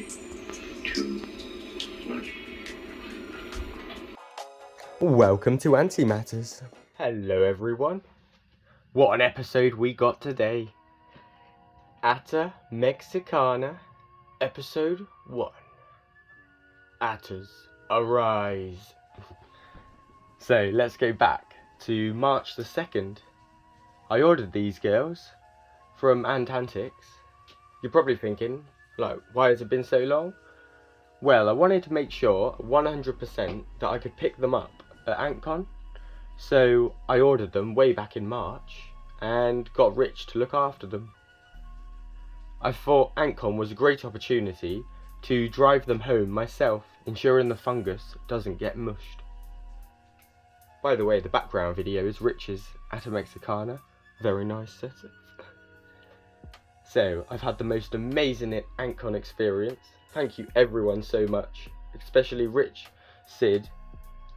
2, 1. Welcome to Antimatters. Hello everyone. What an episode we got today. ATTA MEXICANA, episode 1. ATTAs, arise. So let's go back to March the 2nd. I ordered these girls from Antantics. You're probably thinking, like, why has it been so long? Well, I wanted to make sure 100% that I could pick them up at AntCon. So I ordered them way back in March and got Rich to look after them. I thought AntCon was a great opportunity to drive them home myself, ensuring the fungus doesn't get mushed. By the way, the background video is Rich's ATTA MEXICANA. Very nice setup. So, I've had the most amazing AntCon experience. Thank you everyone so much, especially Rich, Sid,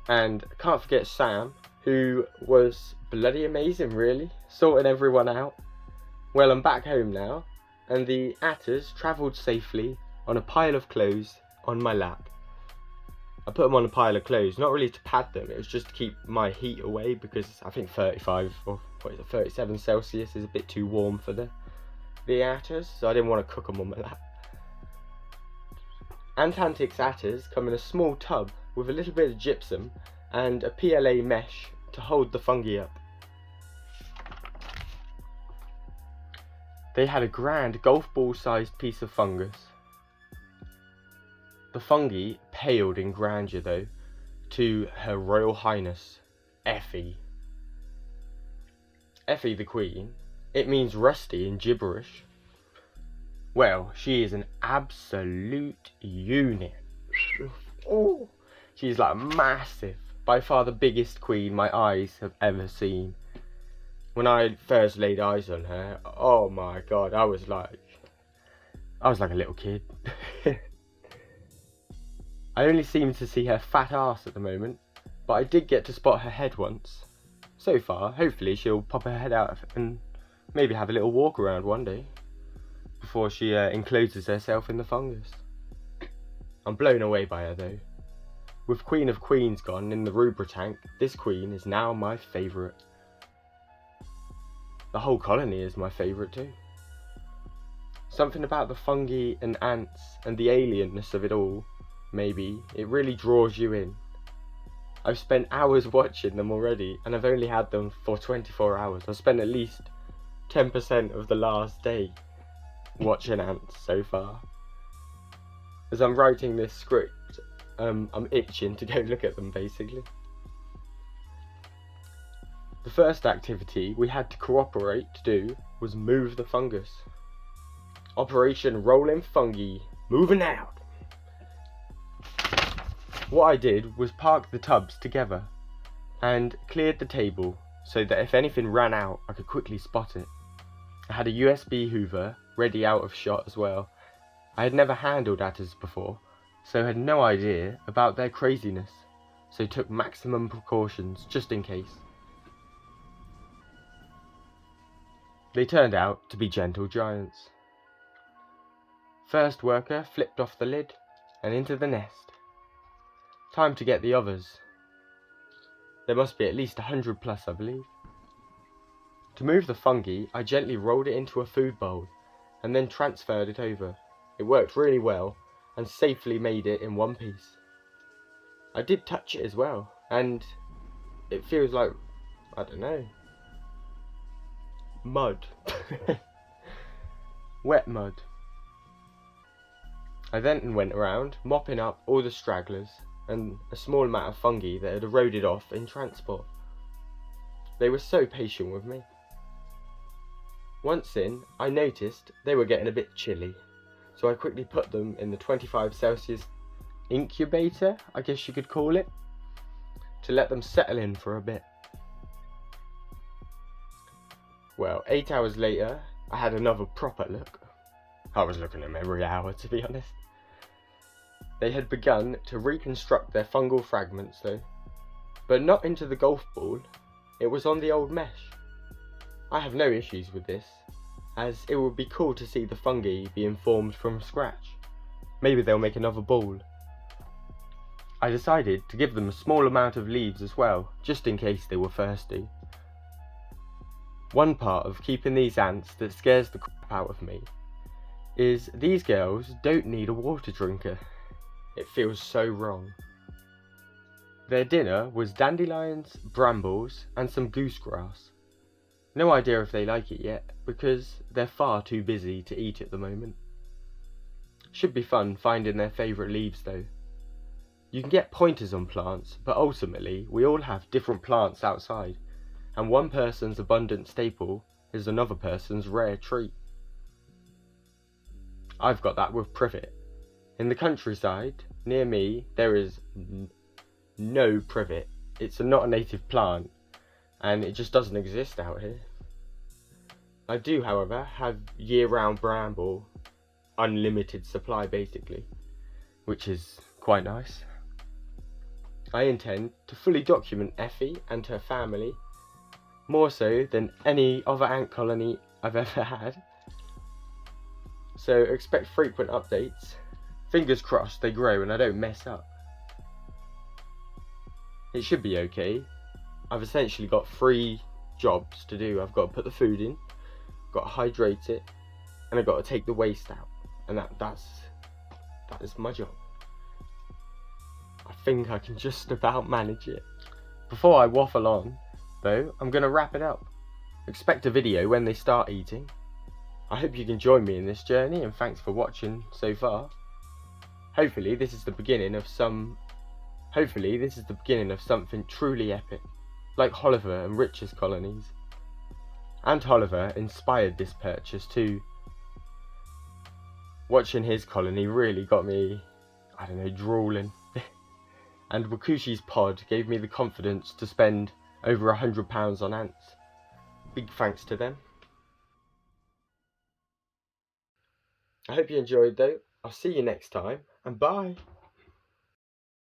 and I can't forget Sam, who was bloody amazing really, sorting everyone out. Well, I'm back home now, and the ATTAs travelled safely on a pile of clothes on my lap. I put them on a pile of clothes, not really to pad them, it was just to keep my heat away, because I think 35 or 37 Celsius is a bit too warm for the ATTAs, so I didn't want to cook them on my lap. Antantics ATTAs come in a small tub with a little bit of gypsum and a PLA mesh to hold the fungi up. They had a grand golf ball sized piece of fungus. The fungi paled in grandeur though to Her Royal Highness Effie. Effie the Queen, it means rusty in gibberish. Well, she is an absolute unit. Oh, she's like massive, by far the biggest queen my eyes have ever seen. When I first laid eyes on her, oh my god, I was like a little kid. I only seem to see her fat ass at the moment, but I did get to spot her head once. So far, hopefully she'll pop her head out and maybe have a little walk around one day before she encloses herself in the fungus. I'm blown away by her though. With Queen of Queens gone in the Rubra tank, this queen is now my favourite. The whole colony is my favourite too. Something about the fungi and ants and the alienness of it all, maybe, it really draws you in. I've spent hours watching them already and I've only had them for 24 hours. I've spent at least 10% of the last day watching ants so far. As I'm writing this script, I'm itching to go look at them basically. The first activity we had to cooperate to do was move the fungus. Operation Rolling Fungi, moving out. What I did was park the tubs together and cleared the table so that if anything ran out I could quickly spot it. I had a USB hoover ready out of shot as well. I had never handled ATTAs before, so had no idea about their craziness, so took maximum precautions just in case. They turned out to be gentle giants. First worker flipped off the lid and into the nest. Time to get the others. There must be at least 100 plus, I believe. To move the fungi, I gently rolled it into a food bowl and then transferred it over. It worked really well and safely made it in one piece. I did touch it as well and it feels like, I don't know, mud. Wet mud. I then went around mopping up all the stragglers and a small amount of fungi that had eroded off in transport. They were so patient with me. Once in, I noticed they were getting a bit chilly, so I quickly put them in the 25 Celsius incubator, I guess you could call it, to let them settle in for a bit. Well, 8 hours later, I had another proper look. I was looking at them every hour, to be honest. They had begun to reconstruct their fungal fragments though, but not into the golf ball, it was on the old mesh. I have no issues with this, as it would be cool to see the fungi being formed from scratch. Maybe they'll make another ball. I decided to give them a small amount of leaves as well, just in case they were thirsty. One part of keeping these ants that scares the crap out of me is these girls don't need a water drinker. It feels so wrong. Their dinner was dandelions, brambles, and some goosegrass. No idea if they like it yet, because they're far too busy to eat at the moment. Should be fun finding their favourite leaves though. You can get pointers on plants, but ultimately we all have different plants outside, and one person's abundant staple is another person's rare treat. I've got that with privet. In the countryside, near me, there is no privet. It's not a native plant, and it just doesn't exist out here. I do, however, have year-round bramble, unlimited supply basically, which is quite nice. I intend to fully document Effie and her family, more so than any other ant colony I've ever had. So expect frequent updates. Fingers crossed they grow and I don't mess up. It should be okay. I've essentially got 3 jobs to do. I've got to put the food in, got to hydrate it, and I've got to take the waste out. And that is my job. I think I can just about manage it. Before I waffle on, though, I'm going to wrap it up. Expect a video when they start eating. I hope you can join me in this journey, and thanks for watching so far. Hopefully this is the beginning of something truly epic, like Oliver and Rich's colonies. And Oliver inspired this purchase too. Watching his colony really got me, drooling. And Wakushi's pod gave me the confidence to spend over £100 on ants. Big thanks to them. I hope you enjoyed though. I'll see you next time, and bye!